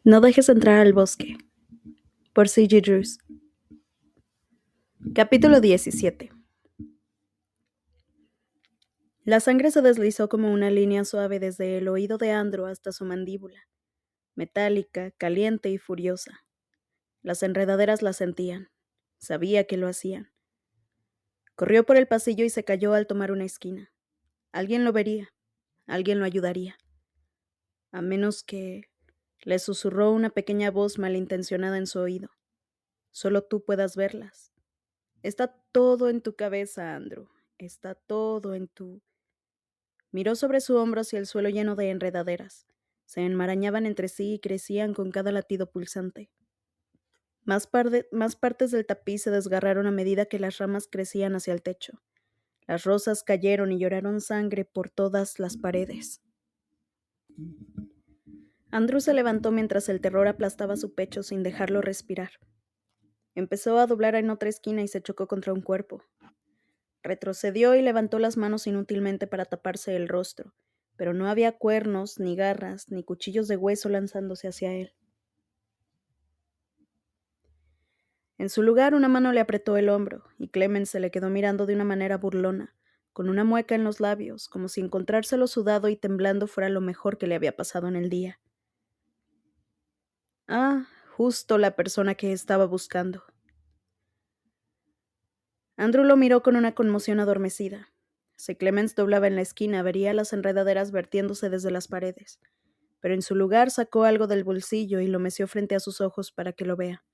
No dejes entrar al bosque, por C.G. Drews. Capítulo 17. La sangre se deslizó como una línea suave desde el oído de Andrew hasta su mandíbula, metálica, caliente y furiosa. Las enredaderas la sentían. Sabía que lo hacían. Corrió por el pasillo y se cayó al tomar una esquina. Alguien lo vería. Alguien lo ayudaría. A menos que... Le susurró una pequeña voz malintencionada en su oído. Solo tú puedas verlas. Está todo en tu cabeza, Andrew. Está todo en tu... Miró sobre su hombro hacia el suelo lleno de enredaderas. Se enmarañaban entre sí y crecían con cada latido pulsante. Más partes del tapiz se desgarraron a medida que las ramas crecían hacia el techo. Las rosas cayeron y lloraron sangre por todas las paredes. Andrew se levantó mientras el terror aplastaba su pecho sin dejarlo respirar. Empezó a doblar en otra esquina y se chocó contra un cuerpo. Retrocedió y levantó las manos inútilmente para taparse el rostro, pero no había cuernos, ni garras, ni cuchillos de hueso lanzándose hacia él. En su lugar, una mano le apretó el hombro, y Clemens se le quedó mirando de una manera burlona, con una mueca en los labios, como si encontrárselo sudado y temblando fuera lo mejor que le había pasado en el día. Ah, justo la persona que estaba buscando. Andrew lo miró con una conmoción adormecida. Si Clemens doblaba en la esquina, vería las enredaderas vertiéndose desde las paredes, pero en su lugar sacó algo del bolsillo y lo meció frente a sus ojos para que lo vea.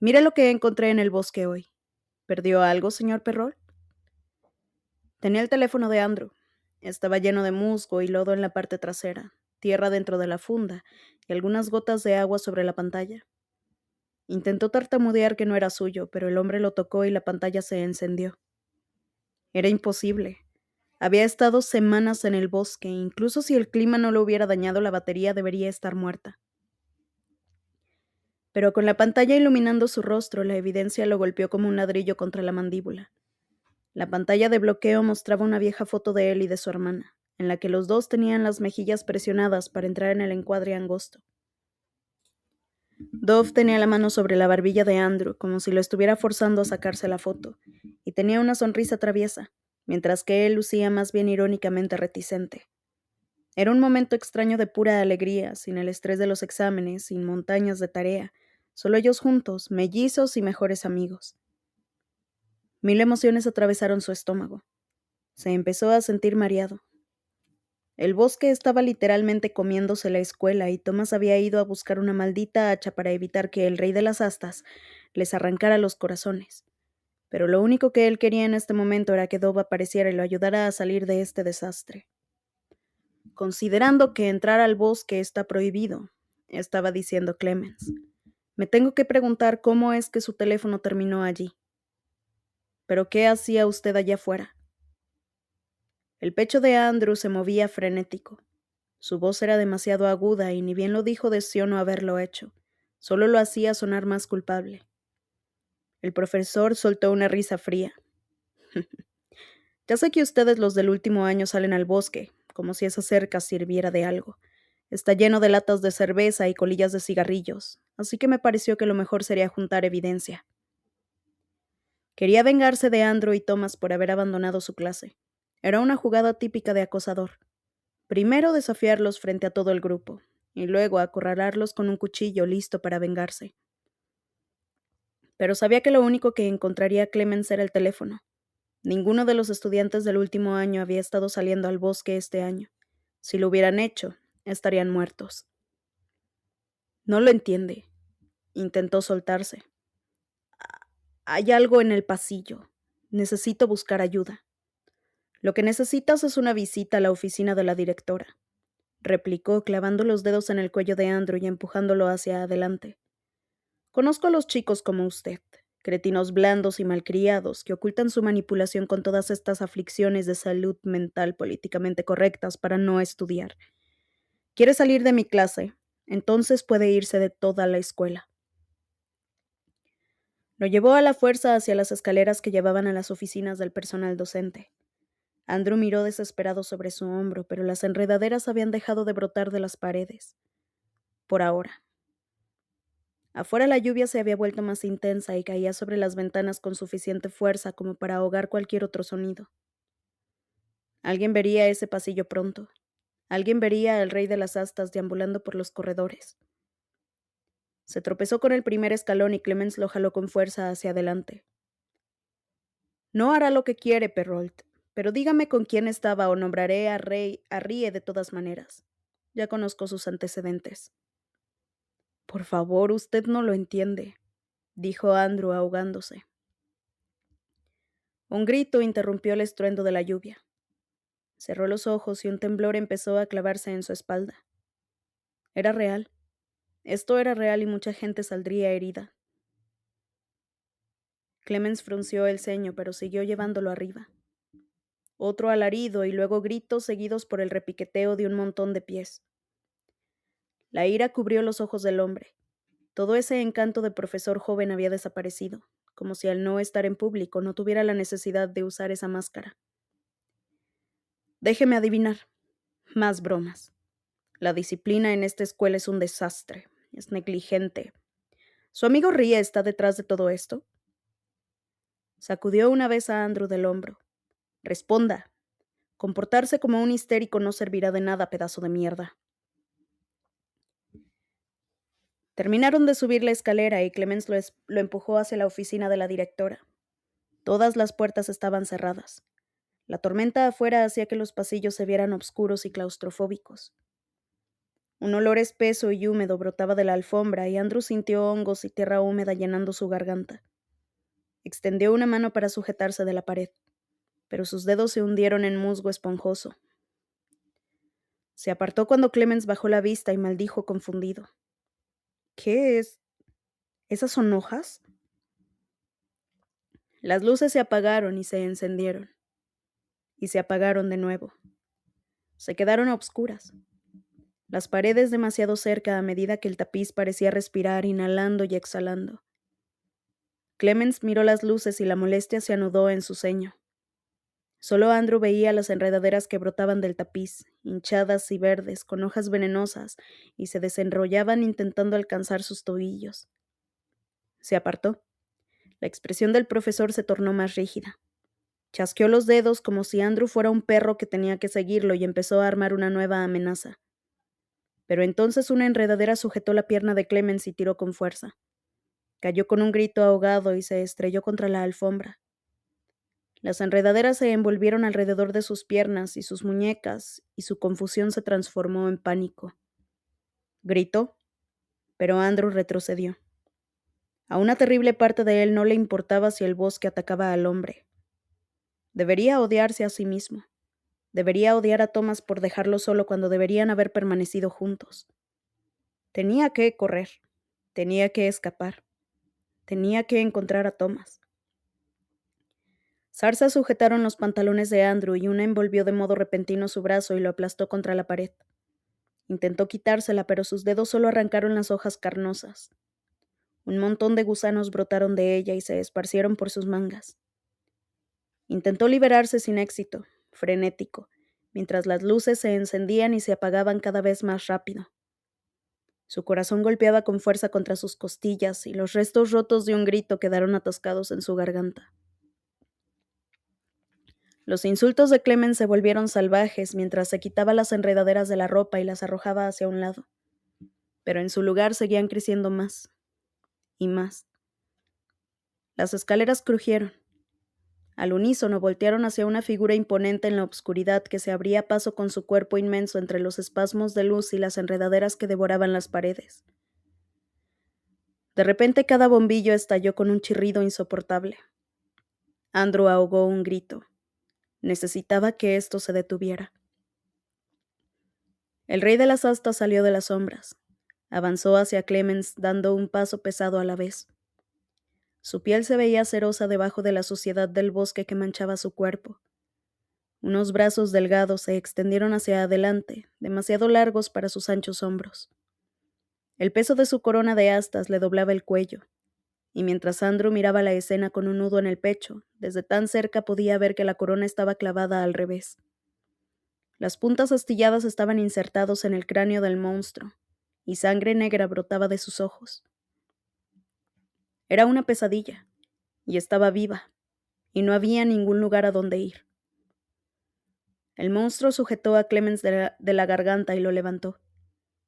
Mire lo que encontré en el bosque hoy. ¿Perdió algo, señor Perrol? Tenía el teléfono de Andrew. Estaba lleno de musgo y lodo en la parte trasera, tierra dentro de la funda y algunas gotas de agua sobre la pantalla. Intentó tartamudear que no era suyo, pero el hombre lo tocó y la pantalla se encendió. Era imposible. Había estado semanas en el bosque, incluso si el clima no le hubiera dañado la batería, debería estar muerta. Pero con la pantalla iluminando su rostro, la evidencia lo golpeó como un ladrillo contra la mandíbula. La pantalla de bloqueo mostraba una vieja foto de él y de su hermana, en la que los dos tenían las mejillas presionadas para entrar en el encuadre angosto. Dove tenía la mano sobre la barbilla de Andrew, como si lo estuviera forzando a sacarse la foto, y tenía una sonrisa traviesa, mientras que él lucía más bien irónicamente reticente. Era un momento extraño de pura alegría, sin el estrés de los exámenes, sin montañas de tarea, solo ellos juntos, mellizos y mejores amigos. Mil emociones atravesaron su estómago. Se empezó a sentir mareado. El bosque estaba literalmente comiéndose la escuela y Thomas había ido a buscar una maldita hacha para evitar que el rey de las astas les arrancara los corazones. Pero lo único que él quería en este momento era que Dove apareciera y lo ayudara a salir de este desastre. Considerando que entrar al bosque está prohibido, estaba diciendo Clemens. Me tengo que preguntar cómo es que su teléfono terminó allí. ¿Pero qué hacía usted allá afuera? El pecho de Andrew se movía frenético. Su voz era demasiado aguda y ni bien lo dijo deseó no haberlo hecho. Solo lo hacía sonar más culpable. El profesor soltó una risa fría. Ya sé que ustedes los del último año salen al bosque, como si esa cerca sirviera de algo. Está lleno de latas de cerveza y colillas de cigarrillos, así que me pareció que lo mejor sería juntar evidencia. Quería vengarse de Andrew y Thomas por haber abandonado su clase. Era una jugada típica de acosador. Primero desafiarlos frente a todo el grupo, y luego acorralarlos con un cuchillo listo para vengarse. Pero sabía que lo único que encontraría Clemens era el teléfono. Ninguno de los estudiantes del último año había estado saliendo al bosque este año. Si lo hubieran hecho, estarían muertos. No lo entiende. Intentó soltarse. Hay algo en el pasillo. Necesito buscar ayuda. Lo que necesitas es una visita a la oficina de la directora, replicó, clavando los dedos en el cuello de Andrew y empujándolo hacia adelante. Conozco a los chicos como usted, cretinos blandos y malcriados que ocultan su manipulación con todas estas aflicciones de salud mental políticamente correctas para no estudiar. ¿Quiere salir de mi clase? Entonces puede irse de toda la escuela. Lo llevó a la fuerza hacia las escaleras que llevaban a las oficinas del personal docente. Andrew miró desesperado sobre su hombro, pero las enredaderas habían dejado de brotar de las paredes. por ahora. Afuera la lluvia se había vuelto más intensa y caía sobre las ventanas con suficiente fuerza como para ahogar cualquier otro sonido. Alguien vería ese pasillo pronto. Alguien vería al rey de las astas deambulando por los corredores. Se tropezó con el primer escalón y Clemens lo jaló con fuerza hacia adelante. No hará lo que quiere, Perrault, pero dígame con quién estaba o nombraré a Rie de todas maneras. Ya conozco sus antecedentes. Por favor, usted no lo entiende, dijo Andrew ahogándose. Un grito interrumpió el estruendo de la lluvia. Cerró los ojos y un temblor empezó a clavarse en su espalda. Era real. Esto era real y mucha gente saldría herida. Clemens frunció el ceño, pero siguió llevándolo arriba. Otro alarido y luego gritos seguidos por el repiqueteo de un montón de pies. La ira cubrió los ojos del hombre. Todo ese encanto de profesor joven había desaparecido, como si al no estar en público no tuviera la necesidad de usar esa máscara. Déjeme adivinar. Más bromas. La disciplina en esta escuela es un desastre. Es negligente. ¿Su amigo Rie está detrás de todo esto? Sacudió una vez a Andrew del hombro. Responda. Comportarse como un histérico no servirá de nada, pedazo de mierda. Terminaron de subir la escalera y Clemens lo empujó hacia la oficina de la directora. Todas las puertas estaban cerradas. La tormenta afuera hacía que los pasillos se vieran oscuros y claustrofóbicos. Un olor espeso y húmedo brotaba de la alfombra y Andrew sintió hongos y tierra húmeda llenando su garganta. Extendió una mano para sujetarse de la pared, pero sus dedos se hundieron en musgo esponjoso. Se apartó cuando Clemens bajó la vista y maldijo confundido. ¿Qué es? ¿Esas son hojas? Las luces se apagaron y se encendieron. Y se apagaron de nuevo. Se quedaron a obscuras. Las paredes demasiado cerca a medida que el tapiz parecía respirar, inhalando y exhalando. Clemens miró las luces y la molestia se anudó en su ceño. Solo Andrew veía las enredaderas que brotaban del tapiz, hinchadas y verdes, con hojas venenosas, y se desenrollaban intentando alcanzar sus tobillos. Se apartó. La expresión del profesor se tornó más rígida. Chasqueó los dedos como si Andrew fuera un perro que tenía que seguirlo y empezó a armar una nueva amenaza. Pero entonces una enredadera sujetó la pierna de Clemens y tiró con fuerza. Cayó con un grito ahogado y se estrelló contra la alfombra. Las enredaderas se envolvieron alrededor de sus piernas y sus muñecas, y su confusión se transformó en pánico. Gritó, pero Andrew retrocedió. A una terrible parte de él no le importaba si el bosque atacaba al hombre. Debería odiarse a sí mismo. Debería odiar a Thomas por dejarlo solo cuando deberían haber permanecido juntos. Tenía que correr. Tenía que escapar. Tenía que encontrar a Thomas. Zarzas sujetaron los pantalones de Andrew y una envolvió de modo repentino su brazo y lo aplastó contra la pared. Intentó quitársela, pero sus dedos solo arrancaron las hojas carnosas. Un montón de gusanos brotaron de ella y se esparcieron por sus mangas. Intentó liberarse sin éxito, frenético, mientras las luces se encendían y se apagaban cada vez más rápido. Su corazón golpeaba con fuerza contra sus costillas y los restos rotos de un grito quedaron atascados en su garganta. Los insultos de Clemens se volvieron salvajes mientras se quitaba las enredaderas de la ropa y las arrojaba hacia un lado. Pero en su lugar seguían creciendo más y más. Las escaleras crujieron. Al unísono voltearon hacia una figura imponente en la obscuridad que se abría paso con su cuerpo inmenso entre los espasmos de luz y las enredaderas que devoraban las paredes. De repente cada bombillo estalló con un chirrido insoportable. Andrew ahogó un grito. Necesitaba que esto se detuviera. El rey de las astas salió de las sombras. Avanzó hacia Clemens dando un paso pesado a la vez. Su piel se veía cerosa debajo de la suciedad del bosque que manchaba su cuerpo. Unos brazos delgados se extendieron hacia adelante, demasiado largos para sus anchos hombros. El peso de su corona de astas le doblaba el cuello, y mientras Andrew miraba la escena con un nudo en el pecho, desde tan cerca podía ver que la corona estaba clavada al revés. Las puntas astilladas estaban insertados en el cráneo del monstruo, y sangre negra brotaba de sus ojos. Era una pesadilla, y estaba viva, y no había ningún lugar a donde ir. El monstruo sujetó a Clemens de la garganta y lo levantó.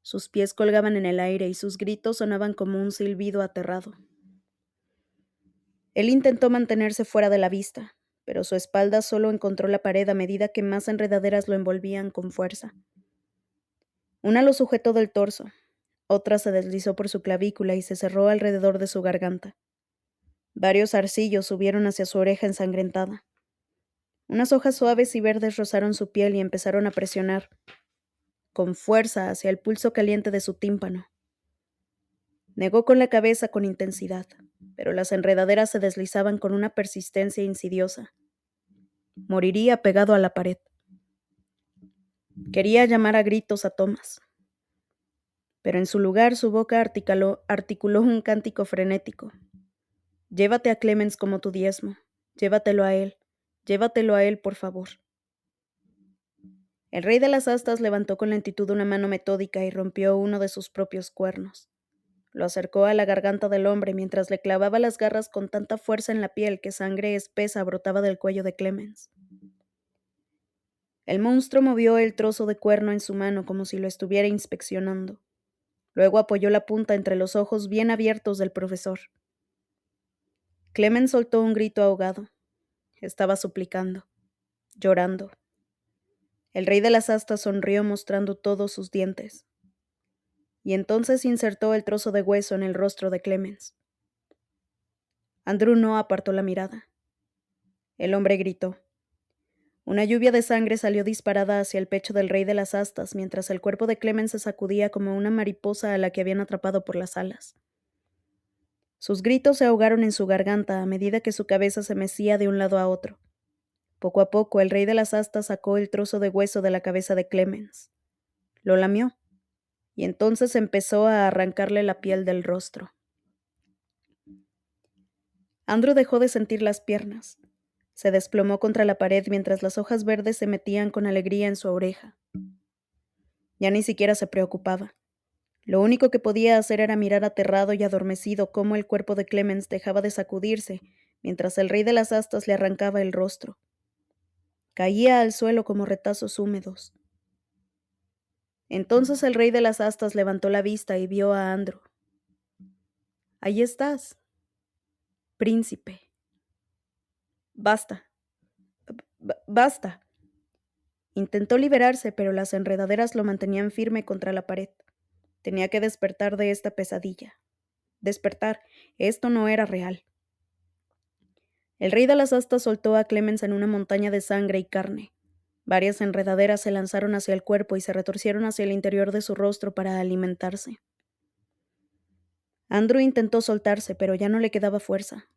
Sus pies colgaban en el aire y sus gritos sonaban como un silbido aterrado. Él intentó mantenerse fuera de la vista, pero su espalda solo encontró la pared a medida que más enredaderas lo envolvían con fuerza. Una lo sujetó del torso, otra se deslizó por su clavícula y se cerró alrededor de su garganta. Varios zarcillos subieron hacia su oreja ensangrentada. Unas hojas suaves y verdes rozaron su piel y empezaron a presionar con fuerza hacia el pulso caliente de su tímpano. Negó con la cabeza con intensidad, pero las enredaderas se deslizaban con una persistencia insidiosa. Moriría pegado a la pared. Quería llamar a gritos a Thomas, pero en su lugar su boca articuló un cántico frenético. Llévate a Clemens como tu diezmo. Llévatelo a él, por favor. El rey de las astas levantó con lentitud una mano metódica y rompió uno de sus propios cuernos. Lo acercó a la garganta del hombre mientras le clavaba las garras con tanta fuerza en la piel que sangre espesa brotaba del cuello de Clemens. El monstruo movió el trozo de cuerno en su mano como si lo estuviera inspeccionando. Luego apoyó la punta entre los ojos bien abiertos del profesor. Clemens soltó un grito ahogado. Estaba suplicando, llorando. El rey de las astas sonrió mostrando todos sus dientes. Y entonces insertó el trozo de hueso en el rostro de Clemens. Andrew no apartó la mirada. El hombre gritó. Una lluvia de sangre salió disparada hacia el pecho del rey de las astas mientras el cuerpo de Clemens se sacudía como una mariposa a la que habían atrapado por las alas. Sus gritos se ahogaron en su garganta a medida que su cabeza se mecía de un lado a otro. Poco a poco el rey de las astas sacó el trozo de hueso de la cabeza de Clemens. Lo lamió, y entonces empezó a arrancarle la piel del rostro. Andrew dejó de sentir las piernas. Se desplomó contra la pared mientras las hojas verdes se metían con alegría en su oreja. Ya ni siquiera se preocupaba. Lo único que podía hacer era mirar aterrado y adormecido cómo el cuerpo de Clemens dejaba de sacudirse mientras el rey de las astas le arrancaba el rostro. Caía al suelo como retazos húmedos. Entonces el rey de las astas levantó la vista y vio a Andrew. «Ahí estás, príncipe». «Basta. Basta». Intentó liberarse, pero las enredaderas lo mantenían firme contra la pared. Tenía que despertar de esta pesadilla. Despertar. Esto no era real. El rey de las astas soltó a Clemens en una montaña de sangre y carne. Varias enredaderas se lanzaron hacia el cuerpo y se retorcieron hacia el interior de su rostro para alimentarse. Andrew intentó soltarse, pero ya no le quedaba fuerza.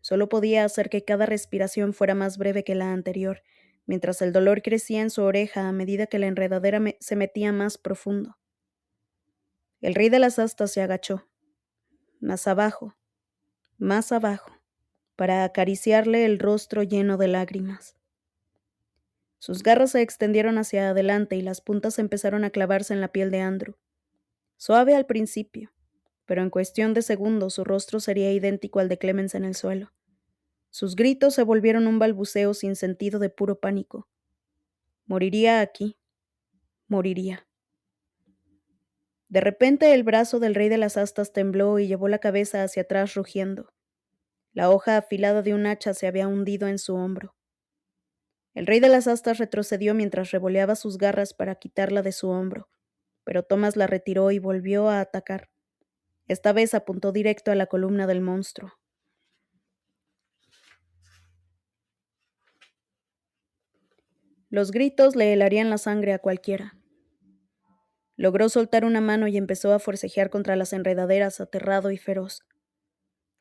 Solo podía hacer que cada respiración fuera más breve que la anterior, mientras el dolor crecía en su oreja a medida que la enredadera se metía más profundo. El rey de las astas se agachó, más abajo, para acariciarle el rostro lleno de lágrimas. Sus garras se extendieron hacia adelante y las puntas empezaron a clavarse en la piel de Andrew. Suave al principio, pero en cuestión de segundos su rostro sería idéntico al de Clemens en el suelo. Sus gritos se volvieron un balbuceo sin sentido de puro pánico. Moriría aquí. Moriría. De repente el brazo del rey de las astas tembló y llevó la cabeza hacia atrás rugiendo. La hoja afilada de un hacha se había hundido en su hombro. El rey de las astas retrocedió mientras revoleaba sus garras para quitarla de su hombro, pero Thomas la retiró y volvió a atacar. Esta vez apuntó directo a la columna del monstruo. Los gritos le helarían la sangre a cualquiera. Logró soltar una mano y empezó a forcejear contra las enredaderas, aterrado y feroz.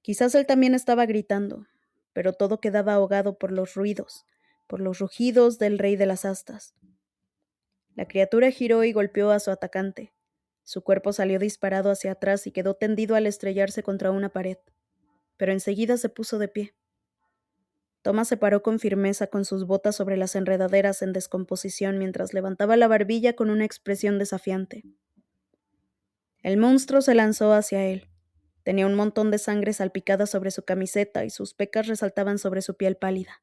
Quizás él también estaba gritando, pero todo quedaba ahogado por los ruidos, por los rugidos del rey de las astas. La criatura giró y golpeó a su atacante. Su cuerpo salió disparado hacia atrás y quedó tendido al estrellarse contra una pared, pero enseguida se puso de pie. Thomas se paró con firmeza con sus botas sobre las enredaderas en descomposición mientras levantaba la barbilla con una expresión desafiante. El monstruo se lanzó hacia él. Tenía un montón de sangre salpicada sobre su camiseta y sus pecas resaltaban sobre su piel pálida.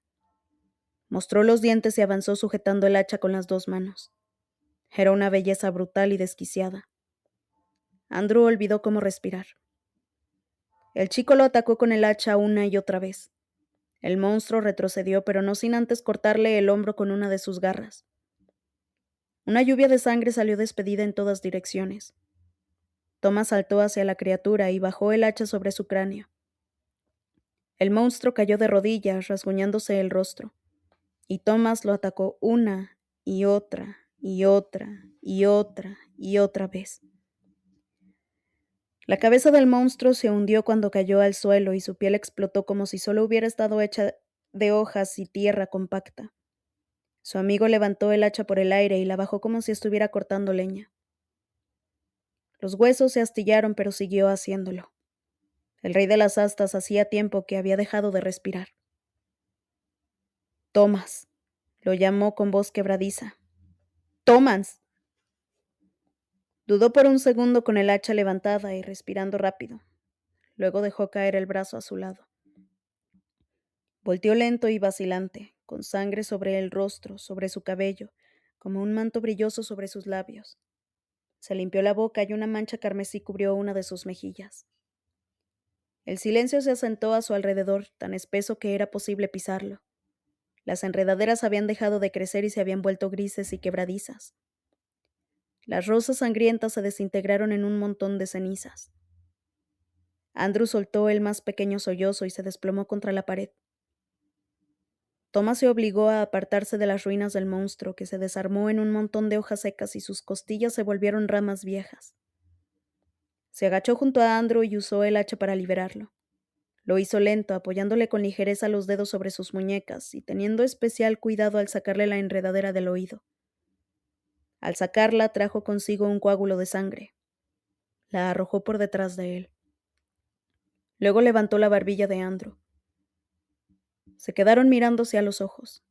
Mostró los dientes y avanzó sujetando el hacha con las dos manos. Era una belleza brutal y desquiciada. Andrew olvidó cómo respirar. El chico lo atacó con el hacha una y otra vez. El monstruo retrocedió, pero no sin antes cortarle el hombro con una de sus garras. Una lluvia de sangre salió despedida en todas direcciones. Thomas saltó hacia la criatura y bajó el hacha sobre su cráneo. El monstruo cayó de rodillas, rasguñándose el rostro, y Thomas lo atacó una y otra y otra y otra y otra vez. La cabeza del monstruo se hundió cuando cayó al suelo y su piel explotó como si solo hubiera estado hecha de hojas y tierra compacta. Su amigo levantó el hacha por el aire y la bajó como si estuviera cortando leña. Los huesos se astillaron, pero siguió haciéndolo. El rey de las astas hacía tiempo que había dejado de respirar. Thomas, lo llamó con voz quebradiza. Thomas. Dudó por un segundo con el hacha levantada y respirando rápido. Luego dejó caer el brazo a su lado. Volteó lento y vacilante, con sangre sobre el rostro, sobre su cabello, como un manto brilloso sobre sus labios. Se limpió la boca y una mancha carmesí cubrió una de sus mejillas. El silencio se asentó a su alrededor, tan espeso que era posible pisarlo. Las enredaderas habían dejado de crecer y se habían vuelto grises y quebradizas. Las rosas sangrientas se desintegraron en un montón de cenizas. Andrew soltó el más pequeño sollozo y se desplomó contra la pared. Thomas se obligó a apartarse de las ruinas del monstruo, que se desarmó en un montón de hojas secas y sus costillas se volvieron ramas viejas. Se agachó junto a Andrew y usó el hacha para liberarlo. Lo hizo lento, apoyándole con ligereza los dedos sobre sus muñecas y teniendo especial cuidado al sacarle la enredadera del oído. Al sacarla, trajo consigo un coágulo de sangre. La arrojó por detrás de él. Luego levantó la barbilla de Andrew. Se quedaron mirándose a los ojos.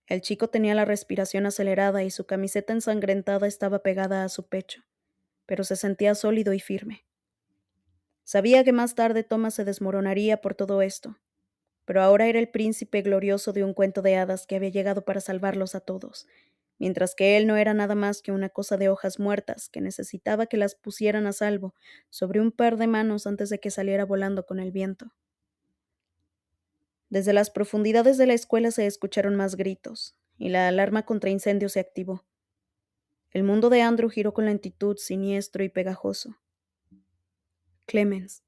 El chico tenía la respiración acelerada y su camiseta ensangrentada estaba pegada a su pecho, pero se sentía sólido y firme. Sabía que más tarde Thomas se desmoronaría por todo esto, pero ahora era el príncipe glorioso de un cuento de hadas que había llegado para salvarlos a todos, mientras que él no era nada más que una cosa de hojas muertas que necesitaba que las pusieran a salvo sobre un par de manos antes de que saliera volando con el viento. Desde las profundidades de la escuela se escucharon más gritos, y la alarma contra incendios se activó. El mundo de Andrew giró con lentitud, siniestro y pegajoso. Clemens,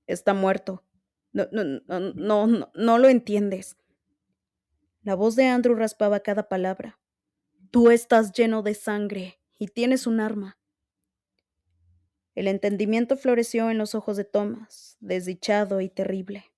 está muerto. No lo entiendes. La voz de Andrew raspaba cada palabra. Tú estás lleno de sangre y tienes un arma. El entendimiento floreció en los ojos de Thomas, desdichado y terrible.